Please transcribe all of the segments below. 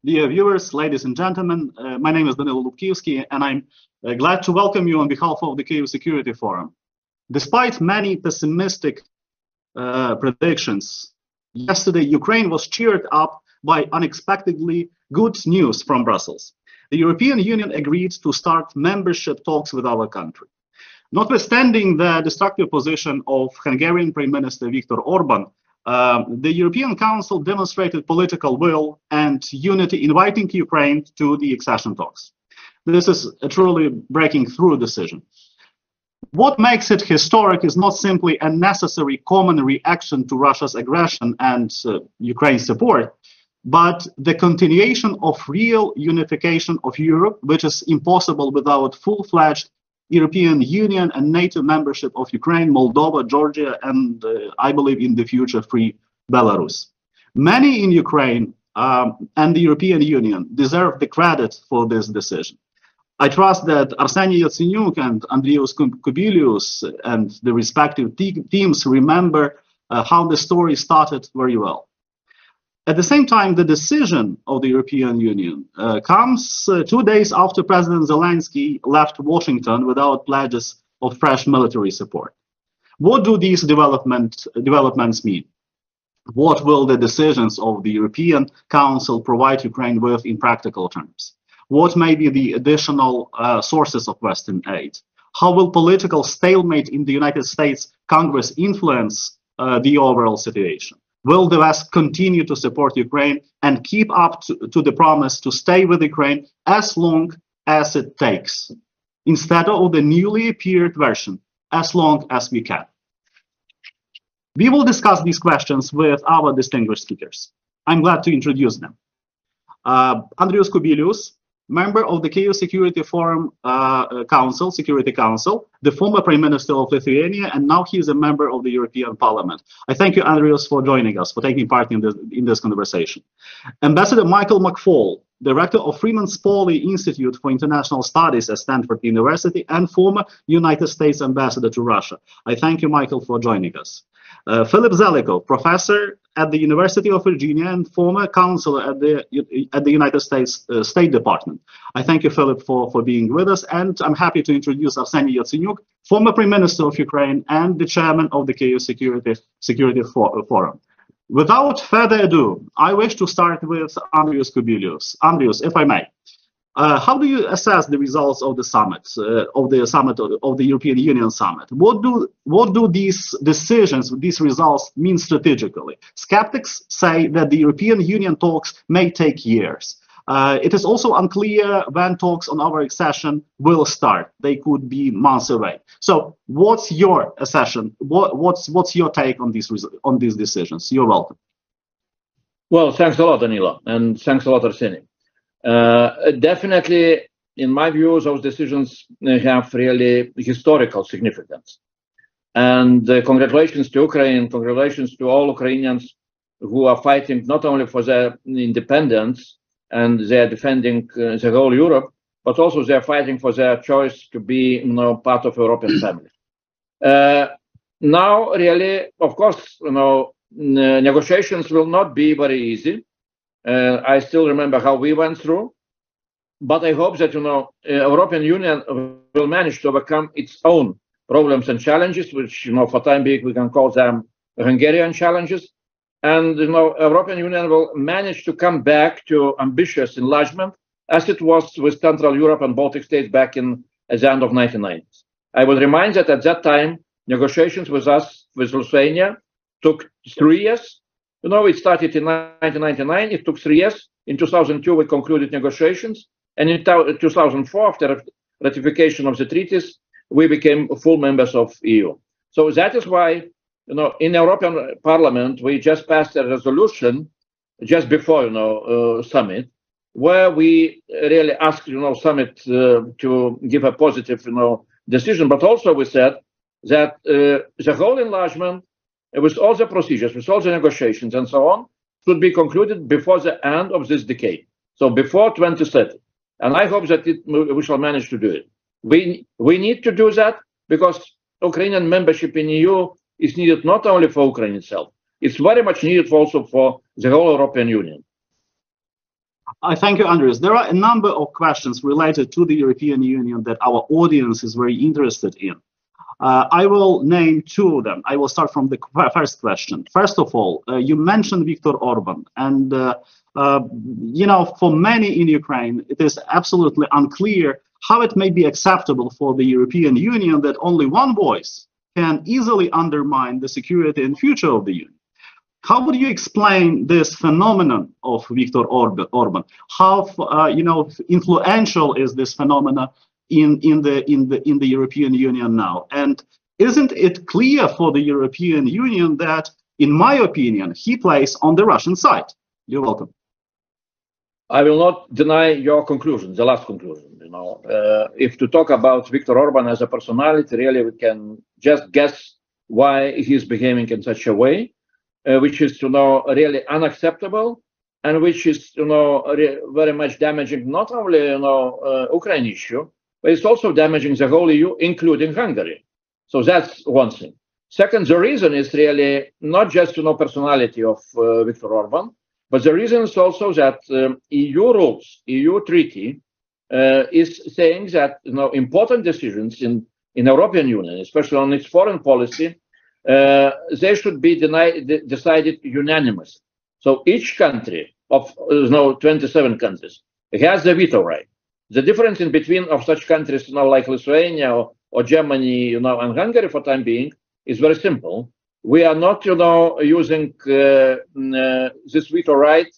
dear viewers, ladies and gentlemen. My name is Danylo LUBKIVSKY, and I'm glad to welcome you on behalf of the Kyiv Security Forum. Despite many pessimistic predictions, yesterday Ukraine was cheered up by unexpectedly good news from Brussels. The European Union agreed to start membership talks with our country. Notwithstanding the destructive position of Hungarian Prime Minister Viktor Orban, the European Council demonstrated political will and unity, inviting Ukraine to the accession talks. This is a truly breaking through decision. What makes it historic is not simply a necessary common reaction to Russia's aggression and Ukraine's support, but the continuation of real unification of Europe, which is impossible without full-fledged European Union and NATO membership of Ukraine, Moldova, Georgia, and I believe in the future free Belarus. Many in Ukraine and the European Union deserve the credit for this decision. I trust that Arseniy YATSENYUK and Andrius KUBILIUS and the respective teams remember how the story started very well. At the same time, the decision of the European Union comes 2 days after President Zelensky left Washington without pledges of fresh military support. What do these developments mean? What will the decisions of the European Council provide Ukraine with in practical terms? What may be the additional sources of Western aid? How will political stalemate in the United States Congress influence the overall situation? Will the West continue to support Ukraine and keep up to the promise to stay with Ukraine as long as it takes, instead of the newly appeared version, as long as we can? We will discuss these questions with our distinguished speakers. I'm glad to introduce them. Andrius KUBILIUS, member of the Kyiv Security Forum Security Council, the former Prime Minister of Lithuania, and now he is a member of the European Parliament. I thank you, Andrius, for joining us, for taking part in this conversation. Ambassador Michael McFaul, director of Freeman Spogli Institute for International Studies at Stanford University and former United States Ambassador to Russia. I thank you, Michael, for joining us. Philip Zelikow, professor at the University of Virginia and former counselor at the United States State Department. I thank you, Philip, for being with us, and I'm happy to introduce Arseniy YATSENYUK, former Prime Minister of Ukraine and the chairman of the Kyiv Security Forum. Without further ado, I wish to start with Andrius KUBILIUS. Andrius, if I may. How do you assess the results of the summit, of the European Union summit? What do these decisions, these results mean strategically? Skeptics say that the European Union talks may take years. It is also unclear when talks on our accession will start. They could be months away. So, what's your assessment? What's your take on these decisions? You're welcome. Well, thanks a lot, Danylo, and thanks a lot, Arseniy. Definitely, in my view, those decisions have really historical significance. And congratulations to Ukraine, congratulations to all Ukrainians who are fighting not only for their independence and they are defending the whole Europe, but also they are fighting for their choice to be, part of European family. Now, really, of course, negotiations will not be very easy. I still remember how we went through, but I hope that European Union will manage to overcome its own problems and challenges, which for time being we can call them Hungarian challenges, and European Union will manage to come back to ambitious enlargement, as it was with Central Europe and Baltic states back at the end of 1990s. I will remind that at that time negotiations with Lithuania took 3 years. It started in 1999, it took 3 years. In 2002, we concluded negotiations. And in 2004, after ratification of the treaties, we became full members of EU. So that is why, in European Parliament, we just passed a resolution just before, summit, where we really asked, summit to give a positive, decision. But also we said that the whole enlargement, with all the procedures, with all the negotiations and so on, should be concluded before the end of this decade. So before 2030. And I hope that we shall manage to do it. We need to do that because Ukrainian membership in EU is needed not only for Ukraine itself, it's very much needed also for the whole European Union. I thank you, Andrius. There are a number of questions related to the European Union that our audience is very interested in. I will name two of them. I will start from the first question. First of all, you mentioned Viktor Orban, and you know, for many in Ukraine, it is absolutely unclear how it may be acceptable for the European Union that only one voice can easily undermine the security and future of the Union. How would you explain this phenomenon of Viktor Orban? How you know, influential is this phenomenon in the European Union now? And isn't it clear for the European Union that, in my opinion, he plays on the Russian side? You're welcome. I will not deny your conclusion, the last conclusion. You know, if to talk about Viktor Orban as a personality, really we can just guess why he is behaving in such a way, which is, you know, really unacceptable, and which is, you know, very much damaging not only, you know, Ukraine issue, but it's also damaging the whole EU, including Hungary. So that's one thing. Second, the reason is really not just, you know, personality of Viktor Orban, but the reason is also that EU rules, EU treaty is saying that, you know, important decisions in European Union, especially on its foreign policy, they should be decided unanimously. So each country of, you know, 27 countries has the veto right. The difference in between of such countries, you know, like Lithuania or Germany, you know, and Hungary for time being is very simple. We are not, you know, using this veto right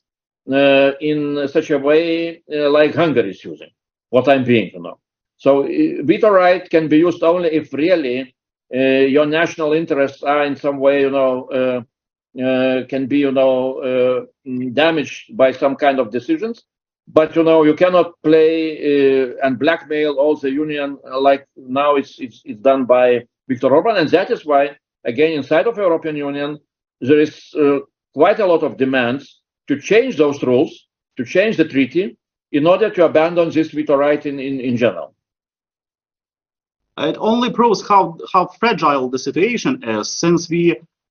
in such a way like Hungary is using for time being, you know. So veto right can be used only if really your national interests are in some way, you know, can be, you know, damaged by some kind of decisions. But, you know, you cannot play and blackmail all the union like now it's done by Viktor Orban. And that is why, again, inside of European Union, there is quite a lot of demands to change those rules, to change the treaty in order to abandon this veto right in general. It only proves how fragile the situation is, since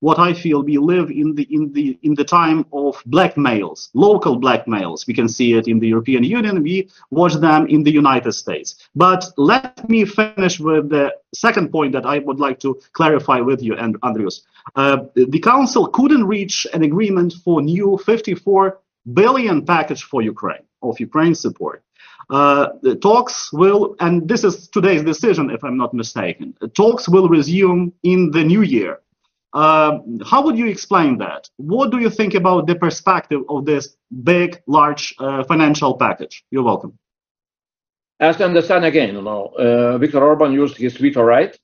what I feel we live in the time of blackmails, local blackmails. We can see it in the European Union. We watch them in the United States. But let me finish with the second point that I would like to clarify with you, Andrius. The Council couldn't reach an agreement for new 54 billion package for Ukraine, of Ukraine support. The talks will, and this is today's decision, if I'm not mistaken, talks will resume in the new year. How would you explain that? What do you think about the perspective of this big, large financial package? You're welcome. As I understand, again, you know, Viktor Orban used his veto right,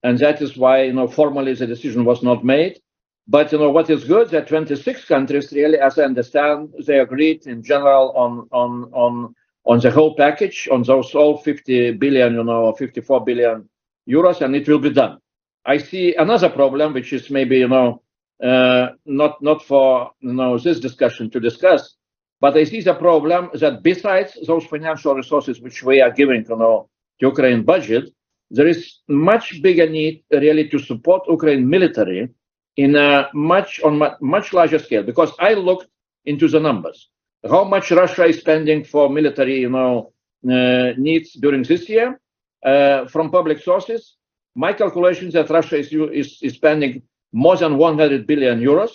and that is why, you know, formally the decision was not made. But, you know, what is good that 26 countries really, as I understand, they agreed in general on the whole package, on those all 50 billion, you know, 54 billion euros, and it will be done. I see another problem, which is maybe, you know, not for, you know, this discussion to discuss, but I see the problem that besides those financial resources which we are giving, you know, to Ukraine budget, there is much bigger need really to support Ukraine military in a much larger scale. Because I looked into the numbers, how much Russia is spending for military, you know, needs during this year from public sources. My calculations that Russia is spending more than 100 billion euros.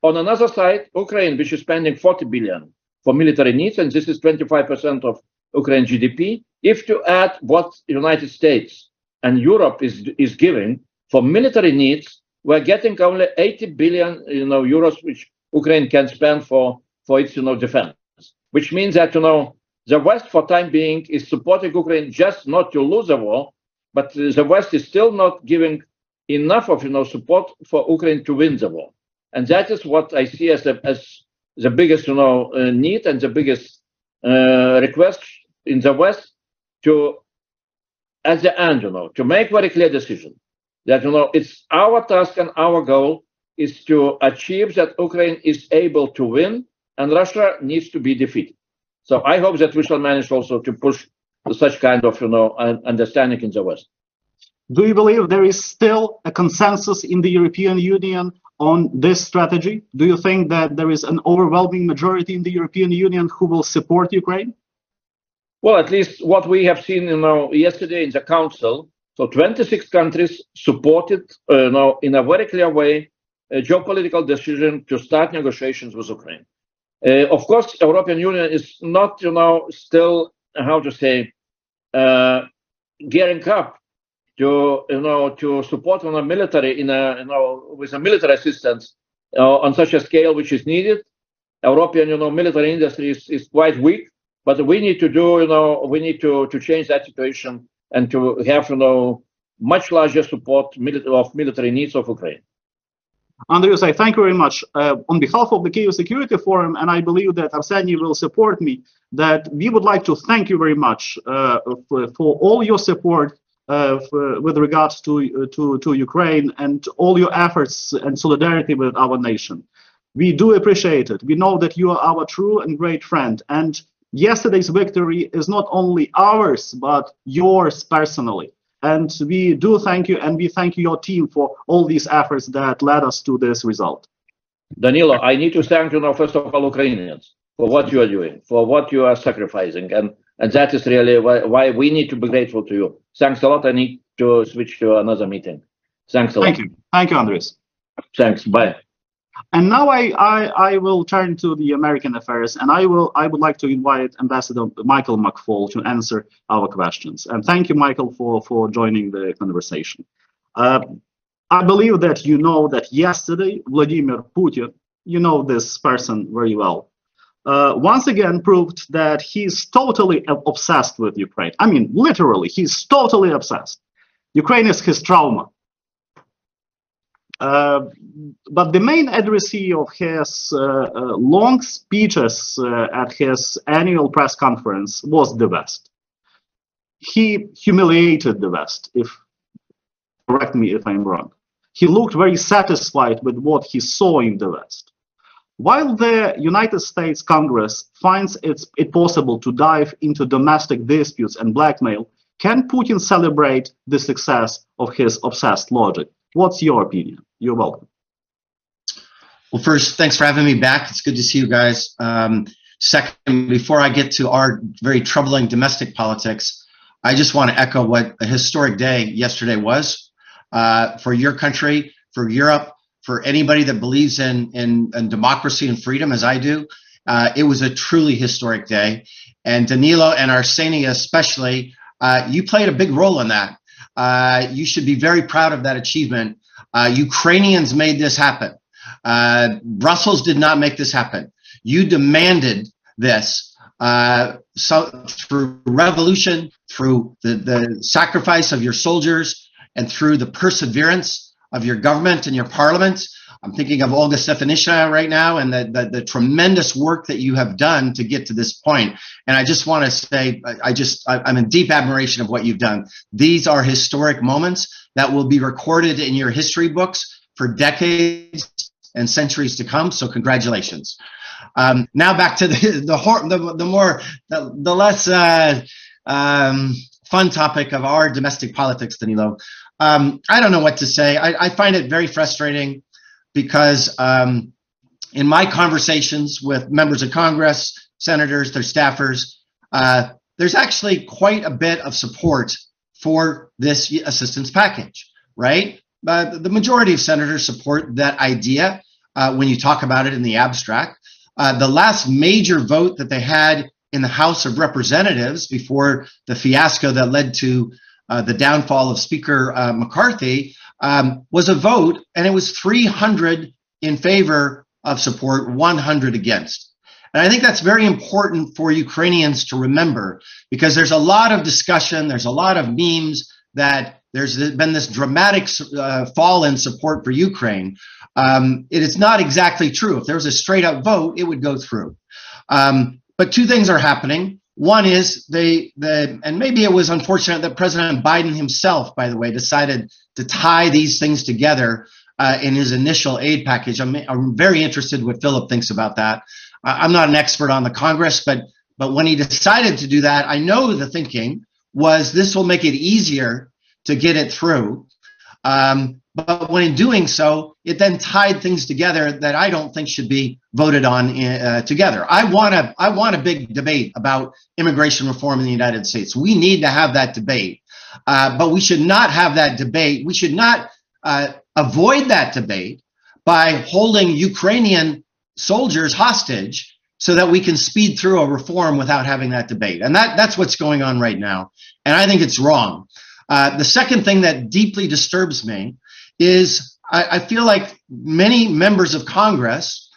On another side, Ukraine, which is spending 40 billion for military needs, and this is 25% of Ukraine GDP. If to add what the United States and Europe is giving for military needs, we're getting only 80 billion, you know, euros, which Ukraine can spend for its, you know, defense. Which means that, you know, the West for time being is supporting Ukraine just not to lose the war, but the West is still not giving enough of, you know, support for Ukraine to win the war. And that is what I see as the biggest, you know, need and the biggest request in the West to, at the end, you know, to make very clear decision that, you know, it's our task and our goal is to achieve that Ukraine is able to win and Russia needs to be defeated. So I hope that we shall manage also to push such kind of, you know, understanding in the West. Do you believe there is still a consensus in the European Union on this strategy? Do you think that there is an overwhelming majority in the European Union who will support Ukraine? Well, at least what we have seen, yesterday in the Council, so 26 countries supported, in a very clear way, a geopolitical decision to start negotiations with Ukraine. Of course, European Union is not, still, how to say, gearing up to support on a military with a military assistance on such a scale which is needed. European, military industry is quite weak, but we need to do, we need to change that situation and to have, much larger support of military needs of Ukraine. Andrius, I thank you very much. On behalf of the Kyiv Security Forum, and I believe that Arseniy will support me, that we would like to thank you very much for all your support with regards to Ukraine and all your efforts and solidarity with our nation. We do appreciate it. We know that you are our true and great friend. And yesterday's victory is not only ours, but yours personally. And we do thank you, and we thank your team for all these efforts that led us to this result. Danylo, I need to thank first of all, Ukrainians for what you are doing, for what you are sacrificing, and that is really why we need to be grateful to you. Thanks a lot. I need to switch to another meeting. Thanks a lot. Thank you, Andrius. Thanks. Bye. And now I will turn to the American affairs, and I would like to invite Ambassador Michael McFaul to answer our questions. And thank you, Michael, for joining the conversation. I believe that you know that yesterday Vladimir Putin, you know this person very well, once again proved that he's totally obsessed with Ukraine. I mean, literally, he's totally obsessed. Ukraine is his trauma. But the main addressee of his long speeches at his annual press conference was the West. He humiliated the West, correct me if I'm wrong. He looked very satisfied with what he saw in the West. While the United States Congress finds it possible to dive into domestic disputes and blackmail, can Putin celebrate the success of his obsessed logic? What's your opinion? You're welcome. Well, first, thanks for having me back. It's good to see you guys. Second, before I get to our very troubling domestic politics, I just want to echo what a historic day yesterday was for your country, for Europe, for anybody that believes in democracy and freedom, as I do. It was a truly historic day. And Danylo and Arseniy especially, you played a big role in that. You should be very proud of that achievement. Ukrainians made this happen. Brussels did not make this happen. You demanded this through revolution, through the sacrifice of your soldiers, and through the perseverance of your government and your parliament. I'm thinking of Olga Stefanishyna right now, and the tremendous work that you have done to get to this point. And I just want to say, I'm in deep admiration of what you've done. These are historic moments that will be recorded in your history books for decades and centuries to come. So congratulations. Now back to the less fun topic of our domestic politics, Danylo. I don't know what to say. I find it very frustrating because in my conversations with members of Congress, senators, their staffers, there's actually quite a bit of support for this assistance package, right? The majority of senators support that idea when you talk about it in the abstract. The last major vote that they had in the House of Representatives before the fiasco that led to the downfall of Speaker McCarthy was a vote, and it was 300 in favor of support, 100 against. And I think that's very important for Ukrainians to remember, because there's a lot of discussion, there's a lot of memes that there's been this dramatic fall in support for Ukraine. It is not exactly true. If there was a straight up vote, it would go through. But two things are happening. One is and maybe it was unfortunate that President Biden himself, by the way, decided to tie these things together in his initial aid package. I'm very interested what Philip thinks about that. I'm not an expert on the Congress, but when he decided to do that, I know the thinking was this will make it easier to get it through. But when in doing so, it then tied things together that I don't think should be voted on together. I want a big debate about immigration reform in the United States. We need to have that debate, but we should not have that debate. We should not avoid that debate by holding Ukrainian soldiers hostage so that we can speed through a reform without having that debate. And that's what's going on right now. And I think it's wrong. The second thing that deeply disturbs me is I feel like many members of Congress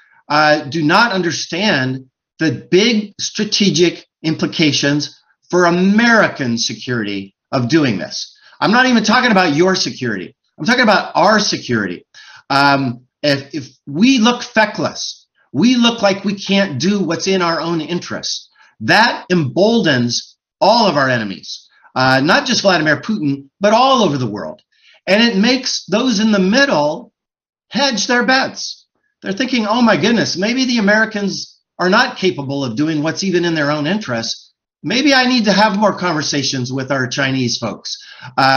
do not understand the big strategic implications for American security of doing this. I'm not even talking about your security. I'm talking about our security. If we look feckless, we look like we can't do what's in our own interests, that emboldens all of our enemies, not just Vladimir Putin, but all over the world. And it makes those in the middle hedge their bets. They're thinking, oh my goodness, maybe the Americans are not capable of doing what's even in their own interests. Maybe I need to have more conversations with our Chinese folks.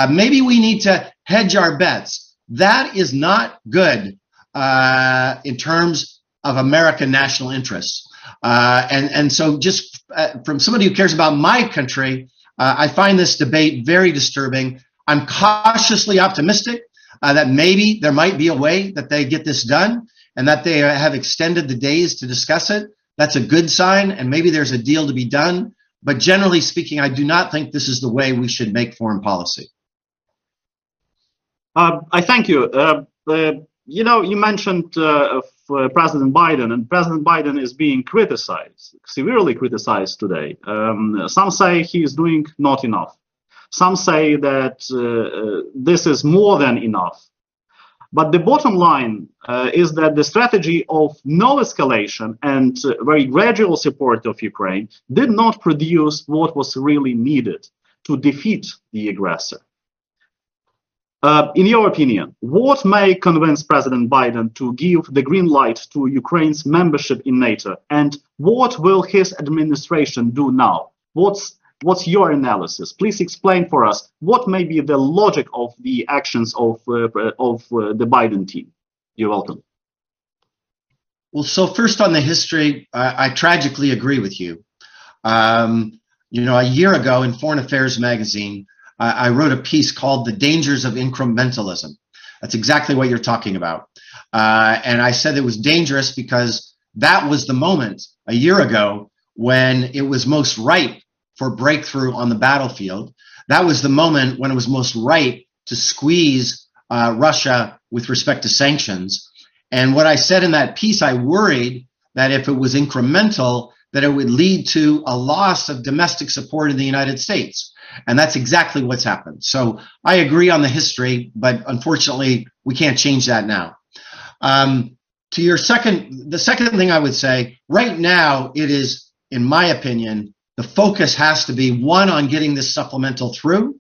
Maybe we need to hedge our bets. That is not good in terms of American national interests. And so just from somebody who cares about my country, I find this debate very disturbing. I'm cautiously optimistic that maybe there might be a way that they get this done and that they have extended the days to discuss it. That's a good sign, and maybe there's a deal to be done. But generally speaking, I do not think this is the way we should make foreign policy. I thank you. You know, you mentioned President Biden, and President Biden is being criticized, severely criticized today. Some say he is doing not enough. Some say that this is more than enough. But the bottom line is that the strategy of no escalation and very gradual support of Ukraine did not produce what was really needed to defeat the aggressor. In your opinion, what may convince President Biden to give the green light to Ukraine's membership in NATO, and what will his administration do now? What's your analysis? Please explain for us what may be the logic of the actions of the Biden team. You're welcome. Well, so first on the history, I tragically agree with you. You know, a year ago in Foreign Affairs magazine, I wrote a piece called "The Dangers of Incrementalism." That's exactly what you're talking about. And I said it was dangerous because that was the moment a year ago when it was most ripe for breakthrough on the battlefield. That was the moment when it was most right to squeeze Russia with respect to sanctions. And what I said in that piece, I worried that if it was incremental, that it would lead to a loss of domestic support in the United States. And that's exactly what's happened. So I agree on the history, but unfortunately, we can't change that now. To your the second thing I would say, right now, it is, in my opinion, the focus has to be, one, on getting this supplemental through,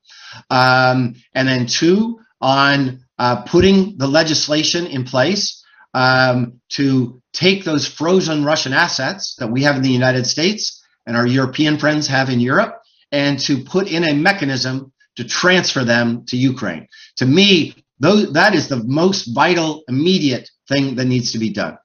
and then two, on putting the legislation in place to take those frozen Russian assets that we have in the United States and our European friends have in Europe, and to put in a mechanism to transfer them to Ukraine. To me, that is the most vital, immediate thing that needs to be done.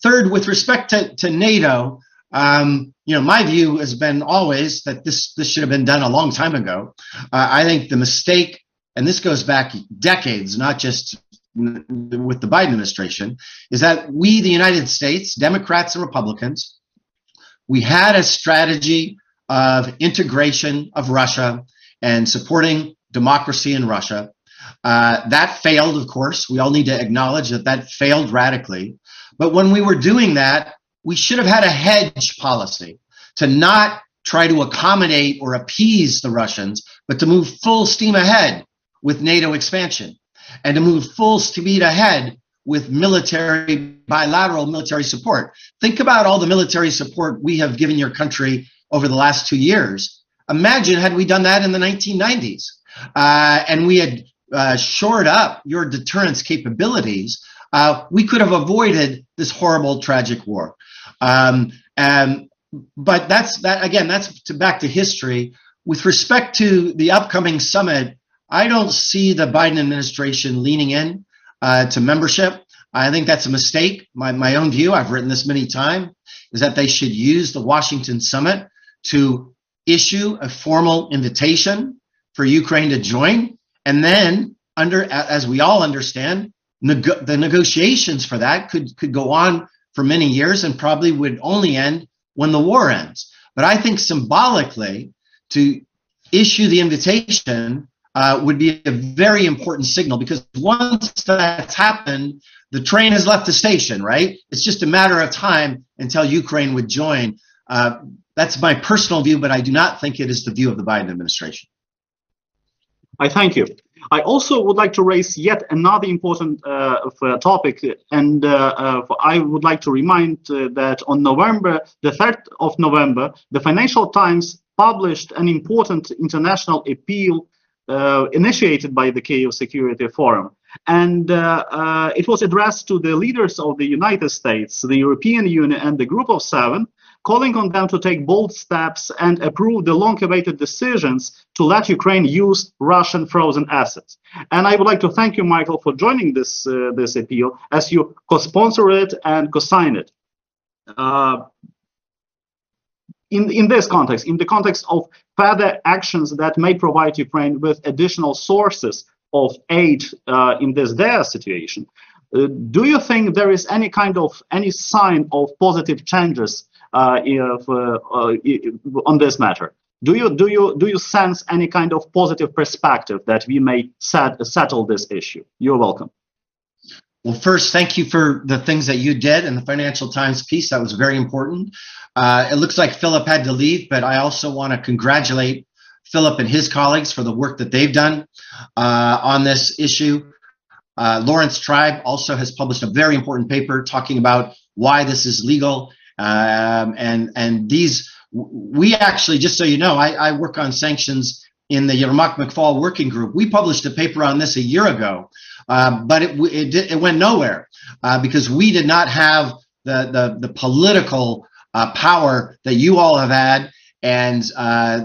Third, with respect to NATO, you know, my view has been always that this should have been done a long time ago. I think the mistake, and this goes back decades, not just with the Biden administration, is that we, the United States, Democrats and Republicans, we had a strategy of integration of Russia and supporting democracy in Russia. That failed, of course. We all need to acknowledge that failed radically. But when we were doing that, we should have had a hedge policy to not try to accommodate or appease the Russians, but to move full steam ahead with NATO expansion and to move full speed ahead with bilateral military support. Think about all the military support we have given your country over the last 2 years. Imagine had we done that in the 1990s and we had shored up your deterrence capabilities, we could have avoided this horrible, tragic war. But that's back to history. With respect to the upcoming summit, I don't see the Biden administration leaning in to membership. I think that's a mistake. My own view, I've written this many times, is that they should use the Washington summit to issue a formal invitation for Ukraine to join. And then, as we all understand, the negotiations for that could go on for many years and probably would only end when the war ends. But I think symbolically, to issue the invitation would be a very important signal, because once that's happened, the train has left the station, right? It's just a matter of time until Ukraine would join. That's my personal view, but I do not think it is the view of the Biden administration. I thank you. I also would like to raise yet another important topic, and I would like to remind that on the 3rd of November, the Financial Times published an important international appeal initiated by the Kyiv Security Forum. And it was addressed to the leaders of the United States, the European Union, and the Group of Seven, calling on them to take bold steps and approve the long-awaited decisions to let Ukraine use Russian frozen assets. And I would like to thank you, Michael, for joining this appeal, as you co-sponsor it and co-sign it. In this context, in the context of further actions that may provide Ukraine with additional sources of aid in this dire situation, do you think there is any sign of positive changes on this matter? Do you sense any kind of positive perspective that we may settle this issue? You're welcome. Well, first, thank you for the things that you did in the Financial Times piece. That was very important. It looks like Philip had to leave, but I also want to congratulate Philip and his colleagues for the work that they've done on this issue. Lawrence Tribe also has published a very important paper talking about why this is legal. And we actually, just so you know, I work on sanctions in the MCFAUL working group. We published a paper on this a year ago, but it went nowhere because we did not have the political power that you all have had and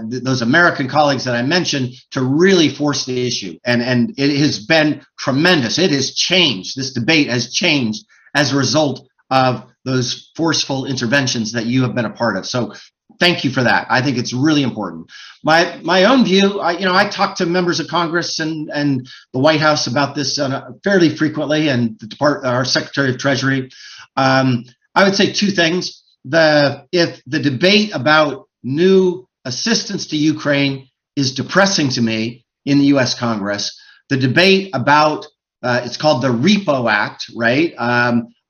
those American colleagues that I mentioned to really force the issue. And it has been tremendous. It has changed. This debate has changed as a result of those forceful interventions that you have been a part of. So thank you for that. I think it's really important. My own view, I talk to members of Congress and the White House about this fairly frequently, and our Secretary of Treasury. I would say two things. If the debate about new assistance to Ukraine is depressing to me in the U.S. Congress, the debate about it's called the Repo Act, right?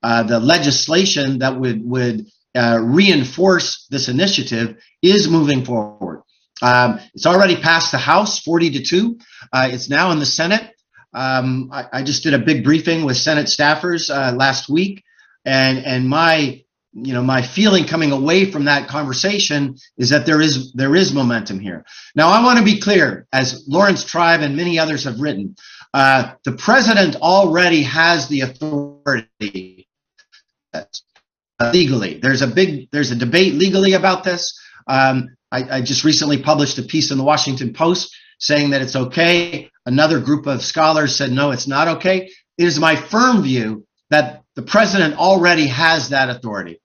The legislation that would reinforce this initiative is moving forward. It's already passed the House 40-2. It's now in the Senate. I just did a big briefing with Senate staffers last week, and my feeling coming away from that conversation is that there is momentum here. Now, I want to be clear, as Lawrence Tribe and many others have written, the president already has the authority legally. There's a debate legally about this. I just recently published a piece in the Washington Post saying that it's okay. Another group of scholars said, no, it's not okay. It is my firm view that the president already has that authority.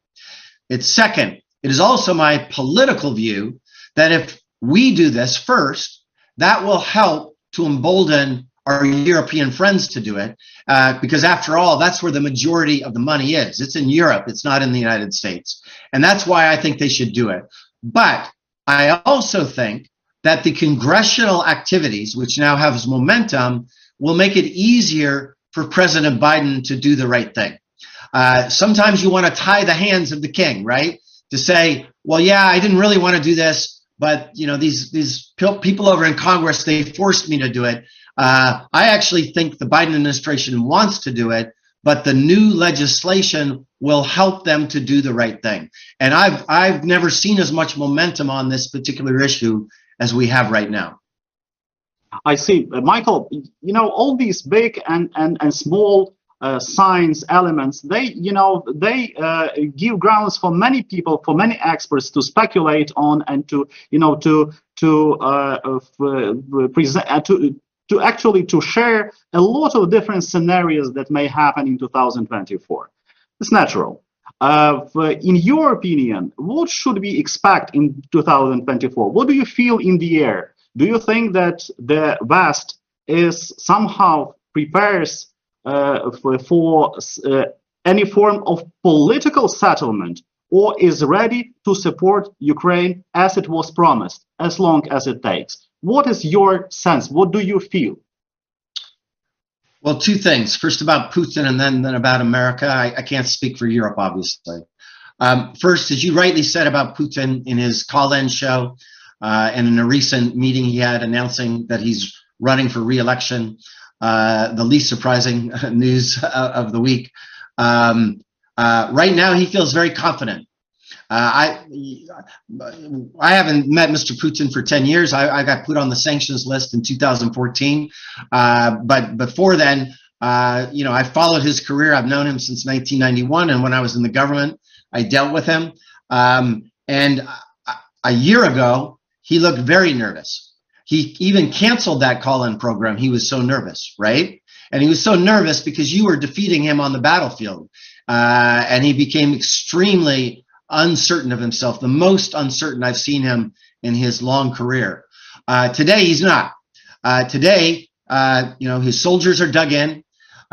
It's second, it is also my political view that if we do this first, that will help to embolden our European friends to do it, because after all, that's where the majority of the money is. It's in Europe. It's not in the United States. And that's why I think they should do it. But I also think that the congressional activities, which now have momentum, will make it easier for President Biden to do the right thing. Sometimes you want to tie the hands of the king, right? To say, well, yeah, I didn't really want to do this, but these people over in Congress, they forced me to do it. I actually think the Biden administration wants to do it, but the new legislation will help them to do the right thing. And I've never seen as much momentum on this particular issue as we have right now. I see. Michael, all these big and small science elements, they give grounds for many people, for many experts to speculate on and to present to actually to share a lot of different scenarios that may happen in 2024. It's natural. In your opinion, what should we expect in 2024? What do you feel in the air? Do you think that the West is somehow prepares for any form of political settlement, or is ready to support Ukraine as it was promised, as long as it takes? What is your sense? What do you feel? Well, two things. First about Putin and then about America. I can't speak for Europe, obviously. First, as you rightly said about Putin in his call-in show and in a recent meeting he had announcing that he's running for re-election, the least surprising news of the week. Right now, he feels very confident. I haven't met Mr. Putin for 10 years. I got put on the sanctions list in 2014. But before then, I followed his career. I've known him since 1991. And when I was in the government, I dealt with him. And a year ago, he looked very nervous. He even canceled that call-in program. He was so nervous, right? And he was so nervous because you were defeating him on the battlefield. And he became extremely uncertain of himself, the most uncertain I've seen him in his long career. Today, he's not. Today, his soldiers are dug in.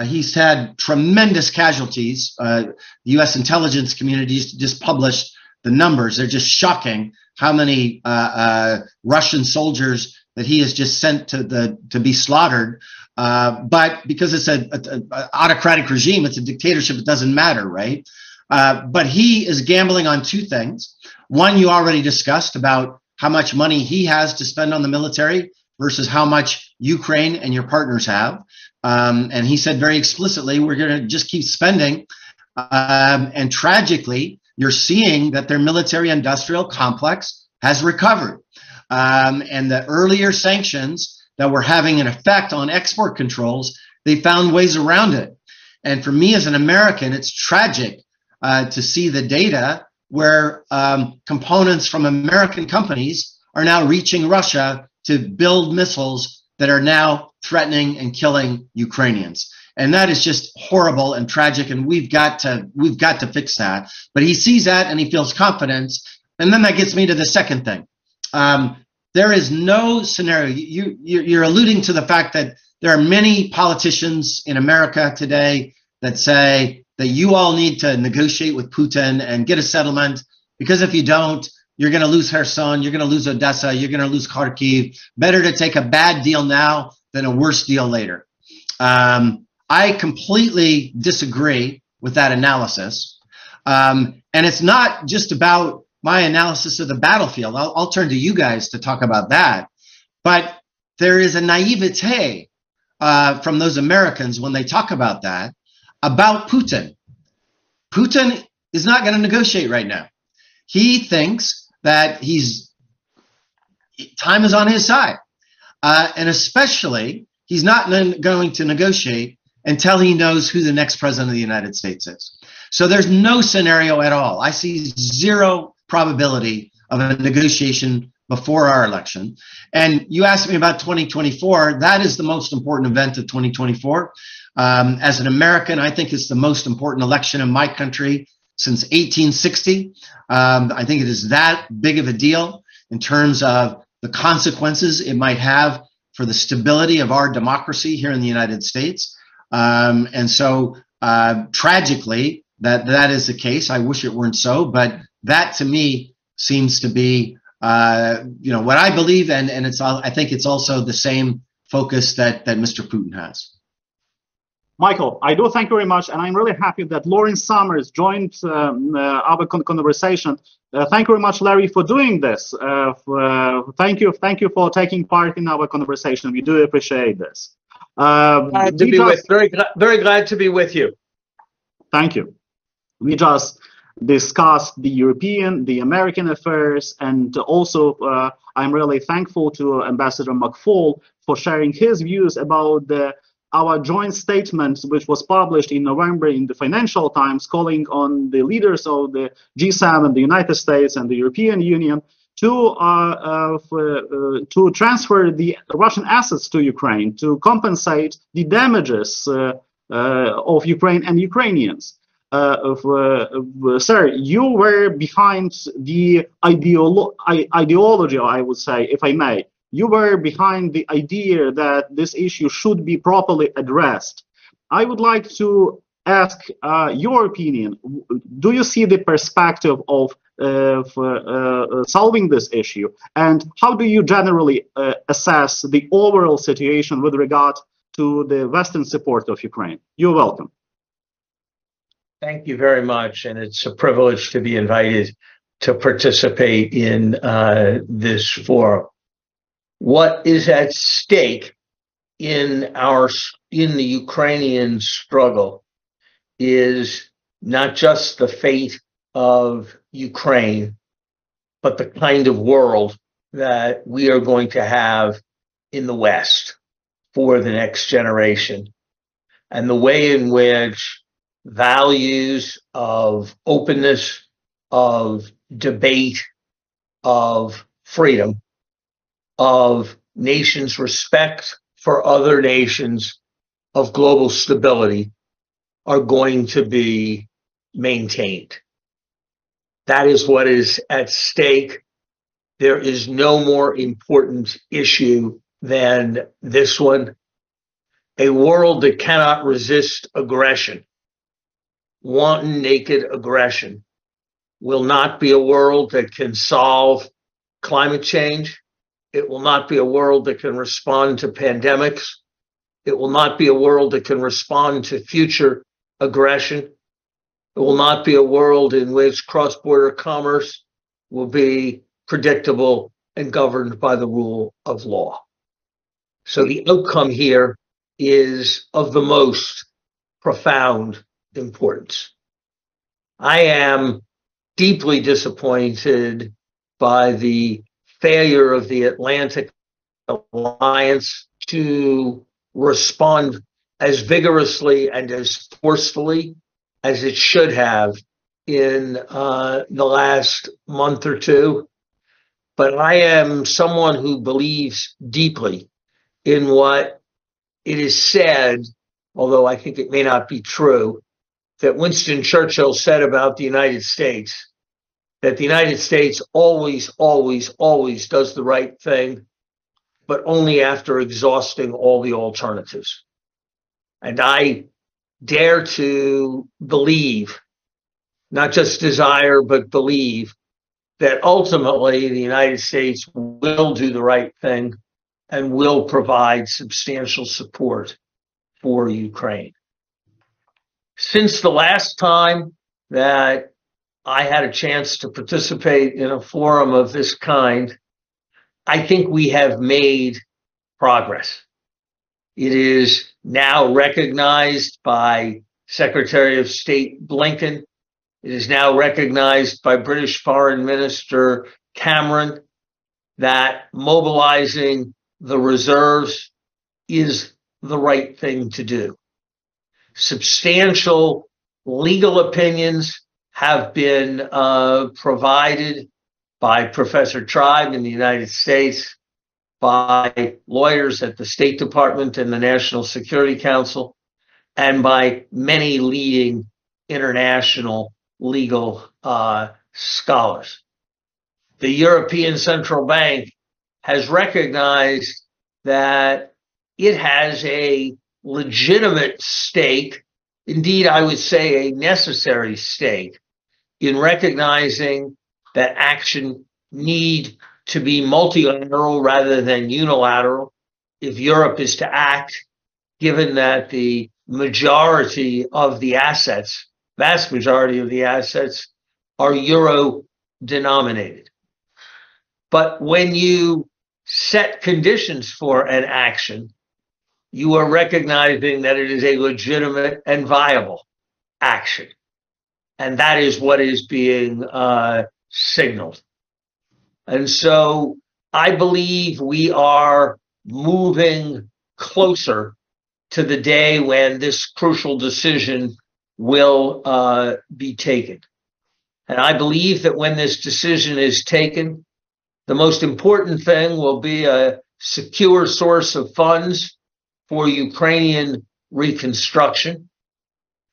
He's had tremendous casualties. The U.S. intelligence community just published the numbers. They're just shocking how many Russian soldiers that he has just sent to be slaughtered. But because it's an autocratic regime, it's a dictatorship, it doesn't matter, right? But he is gambling on two things. One, you already discussed about how much money he has to spend on the military versus how much Ukraine and your partners have. And he said very explicitly, we're going to just keep spending. And tragically, you're seeing that their military industrial complex has recovered. And the earlier sanctions that were having an effect on export controls, they found ways around it. And for me as an American, it's tragic to see the data where components from American companies are now reaching Russia to build missiles that are now threatening and killing Ukrainians. And that is just horrible and tragic, and we've got to fix that. But he sees that and he feels confidence. And then that gets me to the second thing. There is no scenario. You're alluding to the fact that there are many politicians in America today that say that you all need to negotiate with Putin and get a settlement, because if you don't, you're going to lose Kherson, you're going to lose Odessa, you're going to lose Kharkiv. Better to take a bad deal now than a worse deal later. I completely disagree with that analysis. And it's not just about my analysis of the battlefield. I'll turn to you guys to talk about that. But there is a naivete from those Americans when they talk about that, about Putin. Putin is not going to negotiate right now. He thinks that time is on his side. And especially, he's not going to negotiate until he knows who the next president of the United States is. So there's no scenario at all. I see zero probability of a negotiation before our election. And you asked me about 2024. That is the most important event of 2024. As an American, I think it's the most important election in my country since 1860. I think it is that big of a deal in terms of the consequences it might have for the stability of our democracy here in the United States. And so tragically, that is the case. I wish it weren't so, but that to me seems to be what I believe, and I think it's also the same focus that Mr. Putin has. Michael, I do thank you very much, and I'm really happy that Lawrence Summers joined our conversation. Thank you very much, Larry, for doing this. Thank you for taking part in our conversation. We do appreciate this. Glad to be with, very glad to be with you. Thank you. We just discussed the European, the American affairs, and also I'm really thankful to Ambassador MCFAUL for sharing his views about our joint statement, which was published in November in the Financial Times, calling on the leaders of the G7, the United States, and the European Union to transfer the Russian assets to Ukraine to compensate the damages of Ukraine and Ukrainians. Sir, you were behind the ideology, I would say, if I may. You were behind the idea that this issue should be properly addressed. I would like to ask your opinion. Do you see the perspective of solving this issue? And how do you generally assess the overall situation with regard to the Western support of Ukraine? You're welcome. Thank you very much. And it's a privilege to be invited to participate in this forum. What is at stake in the Ukrainian struggle is not just the fate of Ukraine, but the kind of world that we are going to have in the West for the next generation, and the way in which values of openness, of debate, of freedom, of nations' respect for other nations, of global stability are going to be maintained. That is what is at stake. There is no more important issue than this one. A world that cannot resist aggression, wanton, naked aggression, will not be a world that can solve climate change. It will not be a world that can respond to pandemics. It will not be a world that can respond to future aggression. It will not be a world in which cross-border commerce will be predictable and governed by the rule of law. So the outcome here is of the most profound importance. I am deeply disappointed by the failure of the Atlantic Alliance to respond as vigorously and as forcefully as it should have in the last month or two. But I am someone who believes deeply in what it is said, although I think it may not be true, that Winston Churchill said about the United States, that the United States always, always, always does the right thing, but only after exhausting all the alternatives. And I dare to believe, not just desire, but believe, that ultimately the United States will do the right thing and will provide substantial support for Ukraine. Since the last time that I had a chance to participate in a forum of this kind, I think we have made progress. It is now recognized by Secretary of State Blinken. It is now recognized by British Foreign Minister Cameron that mobilizing the reserves is the right thing to do. Substantial legal opinions have been provided by Professor Tribe in the United States, by lawyers at the State Department and the National Security Council, and by many leading international legal scholars. The European Central Bank has recognized that it has a legitimate stake, indeed I would say a necessary stake, in recognizing that action need to be multilateral rather than unilateral if Europe is to act, given that the majority of the assets, vast majority of the assets, are euro denominated. But when you set conditions for an action, you are recognizing that it is a legitimate and viable action. And that is what is being signaled. And so I believe we are moving closer to the day when this crucial decision will be taken. And I believe that when this decision is taken, The most important thing will be a secure source of funds for Ukrainian reconstruction,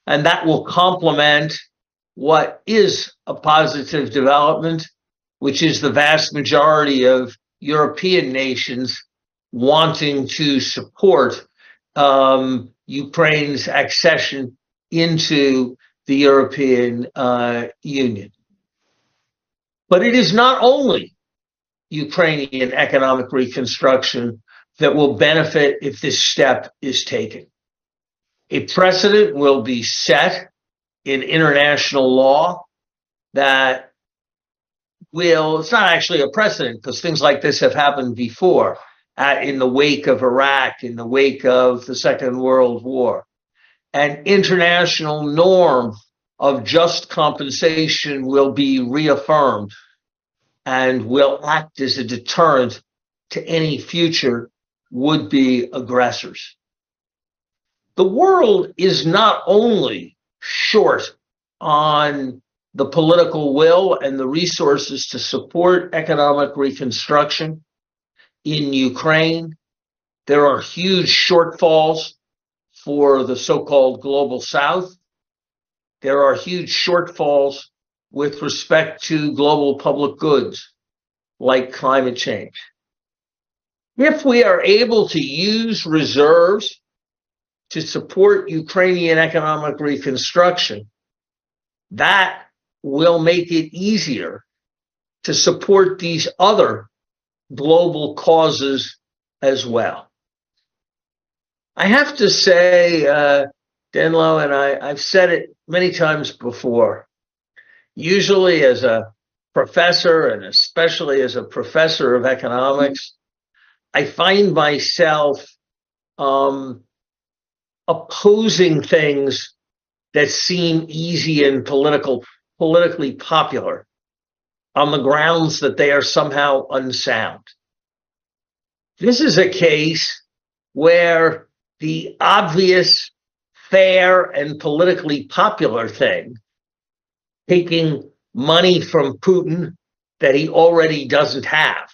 and that will complement what is a positive development, which is the vast majority of European nations wanting to support Ukraine's accession into the European Union. But it is not only Ukrainian economic reconstruction that will benefit if this step is taken. A precedent will be set in international law that will, it's not actually a precedent because things like this have happened before in the wake of Iraq, in the wake of the Second World War. An international norm of just compensation will be reaffirmed and will act as a deterrent to any future would-be aggressors. The world is not only short on the political will and the resources to support economic reconstruction in Ukraine. There are huge shortfalls for the so-called global South. There are huge shortfalls with respect to global public goods like climate change. If we are able to use reserves to support Ukrainian economic reconstruction, that will make it easier to support these other global causes as well. I have to say, Danylo, and I've said it many times before, usually as a professor and especially as a professor of economics, I find myself opposing things that seem easy and politically popular on the grounds that they are somehow unsound. This is a case where the obvious, fair, and politically popular thing, taking money from Putin that he already doesn't have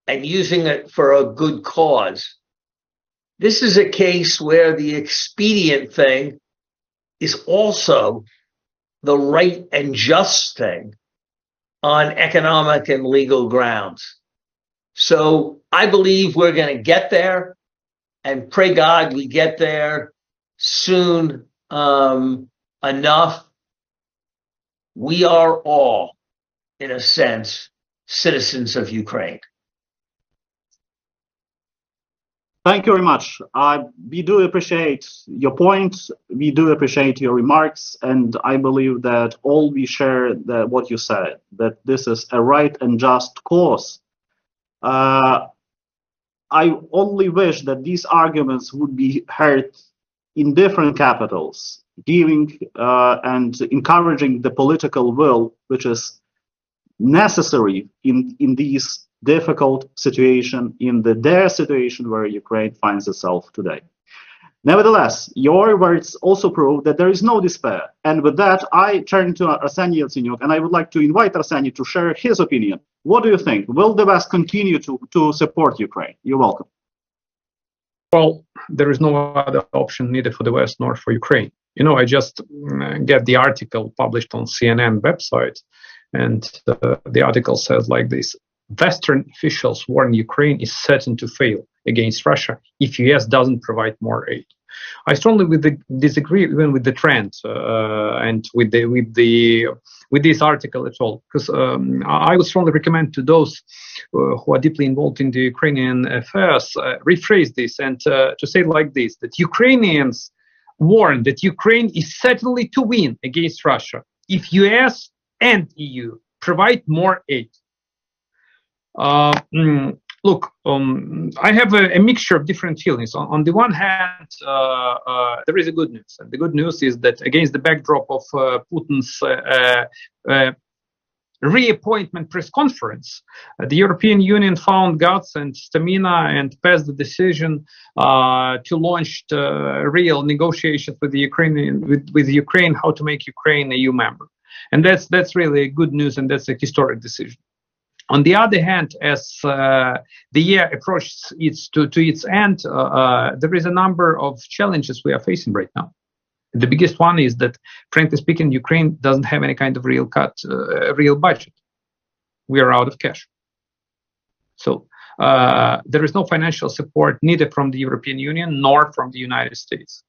and using it for a good cause. This is a case where the expedient thing is also the right and just thing on economic and legal grounds. So I believe we're going to get there, and pray God we get there soon enough. We are all, in a sense, citizens of Ukraine. Thank you very much. We do appreciate your points. We do appreciate your remarks. And I believe that all we share what you said, that this is a right and just cause. I only wish that these arguments would be heard in different capitals, giving and encouraging the political will, which is necessary in these difficult situation, in the dire situation where Ukraine finds itself today. Nevertheless, your words also prove that there is no despair. And with that, I turn to Arseniy YATSENYUK, and I would like to invite Arseniy to share his opinion. What do you think? Will the West continue to support Ukraine? You're welcome. Well, there is no other option neither for the West nor for Ukraine. You know, I just get the article published on CNN website, and the article says like this: Western officials warn Ukraine is certain to fail against Russia if US doesn't provide more aid. I strongly disagree even with the trend and with this article at all, because I would strongly recommend to those who are deeply involved in the Ukrainian affairs rephrase this and to say it like this: that Ukrainians warn that Ukraine is certainly to win against Russia if US and EU provide more aid. Look, I have a mixture of different feelings. On the one hand, there is a good news, and the good news is that against the backdrop of Putin's reappointment press conference, the European Union found guts and stamina and passed the decision to launch real negotiations with Ukraine how to make Ukraine a EU member, and that's really good news, and that's a historic decision. On the other hand, as the year approaches to its end, there is a number of challenges we are facing right now. The biggest one is that, frankly speaking, Ukraine doesn't have any kind of real budget. We are out of cash. So there is no financial support neither from the European Union nor from the United States.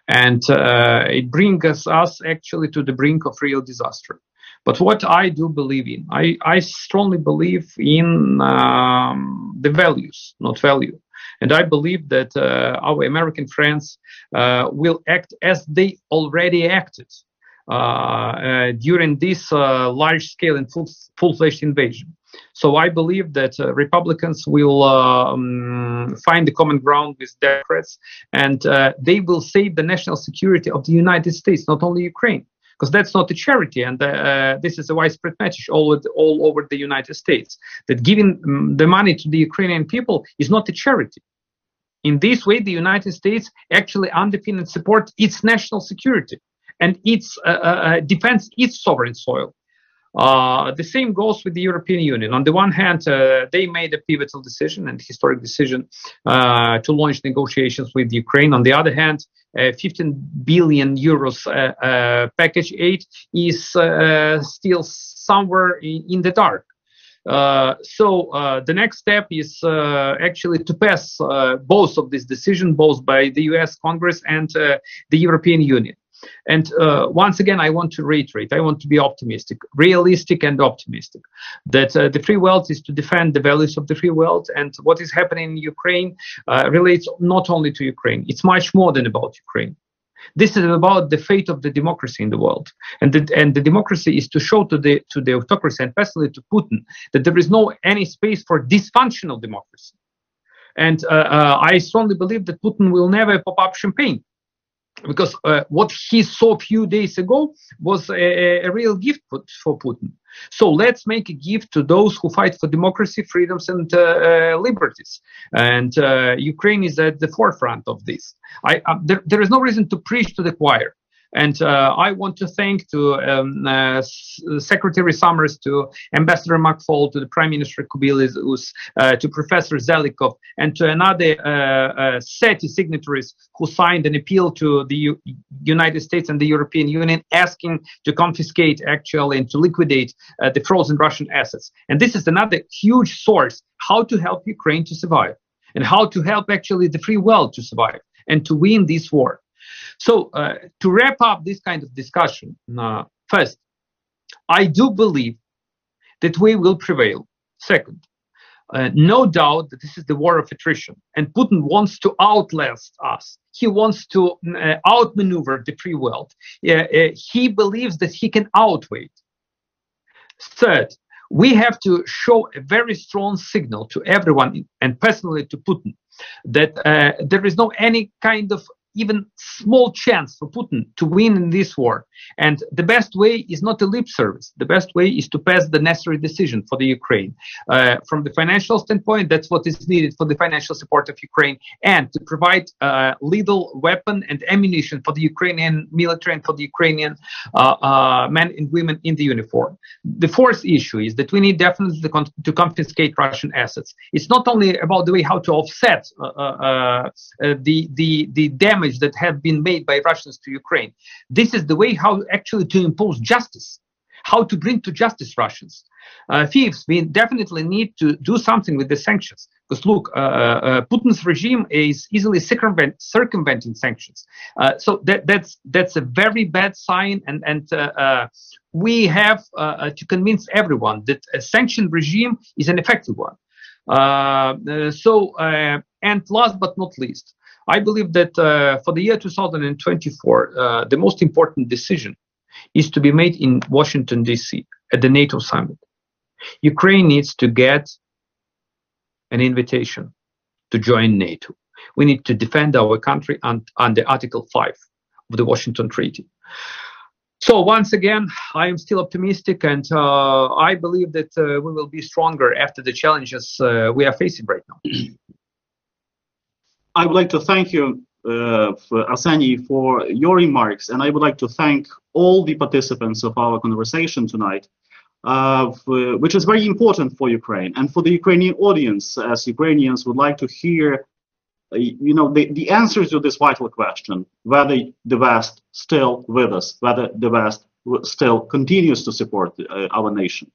And it brings us actually to the brink of real disaster. But what I do believe in, I strongly believe in the values, not value. And I believe that our American friends will act as they already acted during this large-scale and full-fledged invasion. So I believe that Republicans will find the common ground with Democrats, and they will save the national security of the United States, not only Ukraine. Because that's not a charity, and this is a widespread message all over the United States, that giving the money to the Ukrainian people is not a charity. In this way, the United States actually underpin and support its national security and its defends its sovereign soil. The same goes with the European Union. On the one hand, they made a pivotal decision and historic decision to launch negotiations with Ukraine. On the other hand, 15 billion euros package aid is still somewhere in the dark. So the next step is actually to pass both of these decisions, both by the US Congress and the European Union. And once again, I want to reiterate, I want to be optimistic, realistic and optimistic, that the free world is to defend the values of the free world, and what is happening in Ukraine relates not only to Ukraine, it's much more than about Ukraine. This is about the fate of the democracy in the world, and the democracy is to show to the autocracy, and personally to Putin, that there is no any space for dysfunctional democracy. And I strongly believe that Putin will never pop up champagne, because what he saw a few days ago was a real gift for Putin. So let's make a gift to those who fight for democracy, freedoms, and liberties. And Ukraine is at the forefront of this. There is no reason to preach to the choir. And I want to thank to Secretary Summers, to Ambassador MCFAUL, to the Prime Minister KUBILIUS, to Professor Zelikov, and to another 30 signatories who signed an appeal to the United States and the European Union asking to confiscate actually and to liquidate the frozen Russian assets. And this is another huge source how to help Ukraine to survive, and how to help actually the free world to survive and to win this war. So to wrap up this kind of discussion, first, I do believe that we will prevail. Second, no doubt that this is the war of attrition, and Putin wants to outlast us. He wants to outmaneuver the free world. He believes that he can outweigh. Third, we have to show a very strong signal to everyone, and personally to Putin, that there is no any kind of even small chance for Putin to win in this war. And the best way is not a lip service. The best way is to pass the necessary decision for the Ukraine. From the financial standpoint, that's what is needed for the financial support of Ukraine, and to provide lethal weapon and ammunition for the Ukrainian military and for the Ukrainian men and women in the uniform. The fourth issue is that we need definitely to confiscate Russian assets. It's not only about the way how to offset the damage that have been made by Russians to Ukraine. This is the way how actually to impose justice, how to bring to justice Russians. Fifth, we definitely need to do something with the sanctions, because look, Putin's regime is easily circumventing sanctions. So that's a very bad sign, and we have to convince everyone that a sanctioned regime is an effective one. And last but not least, I believe that for the year 2024, the most important decision is to be made in Washington, D.C. at the NATO summit. Ukraine needs to get an invitation to join NATO. We need to defend our country under Article 5 of the Washington Treaty. So once again, I am still optimistic, and I believe that we will be stronger after the challenges we are facing right now. I would like to thank you, Arseniy, for your remarks, and I would like to thank all the participants of our conversation tonight. which is very important for Ukraine and for the Ukrainian audience, as Ukrainians would like to hear, the answers to this vital question: whether the West still with us, whether the West still continues to support our nation.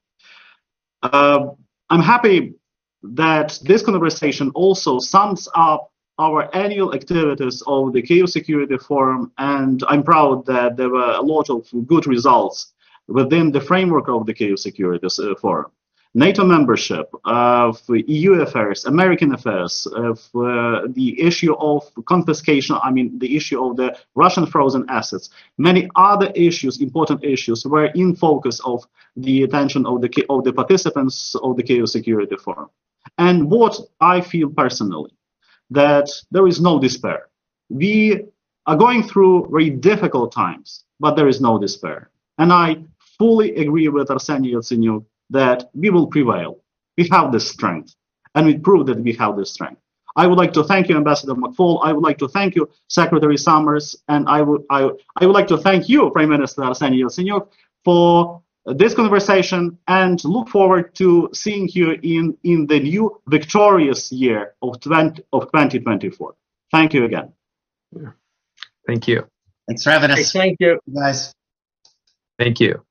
I'm happy that this conversation also sums up our annual activities of the Kyiv Security Forum, and I'm proud that there were a lot of good results within the framework of the Kyiv Security Forum. NATO membership, of EU affairs, American affairs, the issue of confiscation, the issue of the Russian frozen assets, many other issues, important issues, were in focus of the attention of the participants of the Kyiv Security Forum. And what I feel personally, that there is no despair. We are going through very difficult times, but there is no despair. And I fully agree with Arseniy YATSENYUK that we will prevail. We have this strength, and we prove that we have this strength. I would like to thank you, Ambassador McFaul. I would like to thank you, Secretary Summers, and I would like to thank you, Prime Minister Arseniy YATSENYUK, for this conversation, and look forward to seeing you in the new victorious year of 2024. Thank you again. Thank you. Thanks for having us. Thank you, guys. Thank you.